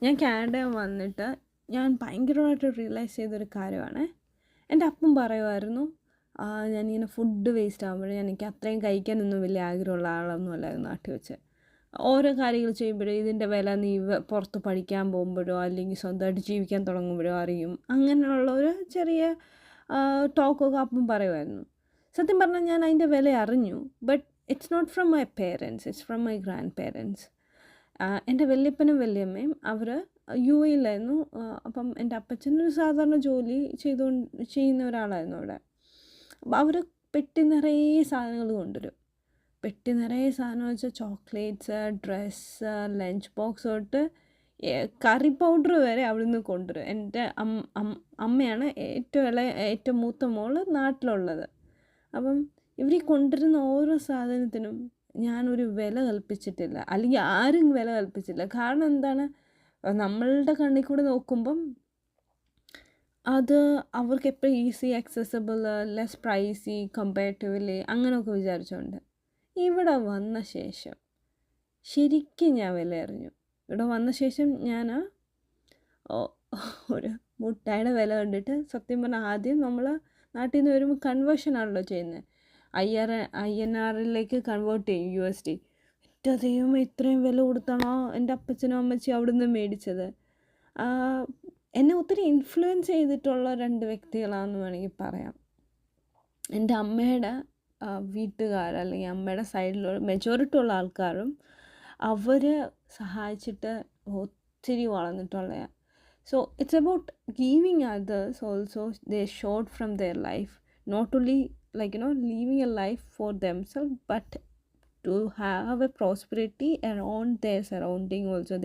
ഞാൻ കാനഡ വന്നിട്ട് ഞാൻ ഭയങ്കരമായിട്ട് റിയലൈസ് ചെയ്തൊരു കാര്യമാണ്. എൻ്റെ അപ്പം പറയുമായിരുന്നു, ഞാനിങ്ങനെ ഫുഡ് വേസ്റ്റ് ആകുമ്പോഴേ എനിക്ക് അത്രയും കഴിക്കാനൊന്നും വലിയ ആഗ്രഹമുള്ള ആളൊന്നും അല്ലായിരുന്നു നാട്ടിൽ വെച്ച്. ഓരോ കാര്യങ്ങൾ ചെയ്യുമ്പോഴോ ഇതിൻ്റെ വില നീ പുറത്ത് പഠിക്കാൻ പോകുമ്പോഴോ അല്ലെങ്കിൽ സ്വന്തമായിട്ട് ജീവിക്കാൻ തുടങ്ങുമ്പോഴോ അറിയും. അങ്ങനെയുള്ള ഒരു ചെറിയ ടോക്കൊക്കെ അപ്പം പറയുമായിരുന്നു. സത്യം പറഞ്ഞാൽ ഞാൻ അതിൻ്റെ വില അറിഞ്ഞു. But it's not from my parents, it's from my grandparents. എൻ്റെ വല്യപ്പനും വല്യമ്മയും അവർ യു എയിലായിരുന്നു. അപ്പം എൻ്റെ അപ്പച്ചനൊരു സാധാരണ ജോലി ചെയ്യുന്ന ഒരാളായിരുന്നു അവിടെ. അപ്പോൾ അവർ പെട്ടി നിറയെ സാധനങ്ങൾ കൊണ്ടുവരും. പെട്ടി നിറയെ സാധനം വെച്ചാൽ ചോക്ലേറ്റ്സ്, ഡ്രസ്സ്, ലഞ്ച് ബോക്സ് തൊട്ട് കറി പൗഡർ വരെ അവിടുന്ന് കൊണ്ടുവരും. എൻ്റെ അമ്മയാണ് ഏറ്റവും മൂത്ത മോള് നാട്ടിലുള്ളത്. അപ്പം ഇവർ കൊണ്ടുവരുന്ന ഓരോ സാധനത്തിനും ഞാനൊരു വില കൽപ്പിച്ചിട്ടില്ല, അല്ലെങ്കിൽ ആരും വില കൽപ്പിച്ചില്ല. കാരണം എന്താണ്, നമ്മളുടെ കണ്ണിൽ കൂടെ നോക്കുമ്പം അത് അവർക്ക് എപ്പോഴും easy accessible, less Praisy comparatively അങ്ങനെയൊക്കെ വിചാരിച്ചുകൊണ്ട്. ഇവിടെ വന്ന ശേഷം ശരിക്കും ഞാൻ വില അറിഞ്ഞു. ഇവിടെ വന്ന ശേഷം ഞാൻ ഒരു മുട്ടായുടെ വില കണ്ടിട്ട് സത്യം പറഞ്ഞാൽ ആദ്യം നമ്മൾ നാട്ടിൽ നിന്ന് വരുമ്പോൾ കൺവേർഷനാണല്ലോ ചെയ്യുന്നത്. INR കൺവേർട്ട് ചെയ്യും USD. എൻ്റെ ദൈവം ഇത്രയും വില കൊടുത്താണോ എൻ്റെ അപ്പച്ചനും അമ്മച്ചി അവിടെ നിന്ന് മേടിച്ചത്. എന്നെ ഒത്തിരി ഇൻഫ്ലുവൻസ് ചെയ്തിട്ടുള്ള 2 വ്യക്തികളാണെന്ന് വേണമെങ്കിൽ പറയാം. എൻ്റെ അമ്മയുടെ വീട്ടുകാർ, അല്ലെങ്കിൽ അമ്മയുടെ സൈഡിലുള്ള മെജോറിറ്റി ഉള്ള ആൾക്കാരും അവർ സഹായിച്ചിട്ട് ഒത്തിരി വളർന്നിട്ടുള്ളതാണ്. So it's about giving others also. They showed from their life, not only living a life for themselves, but to have a prosperity around their surrounding also.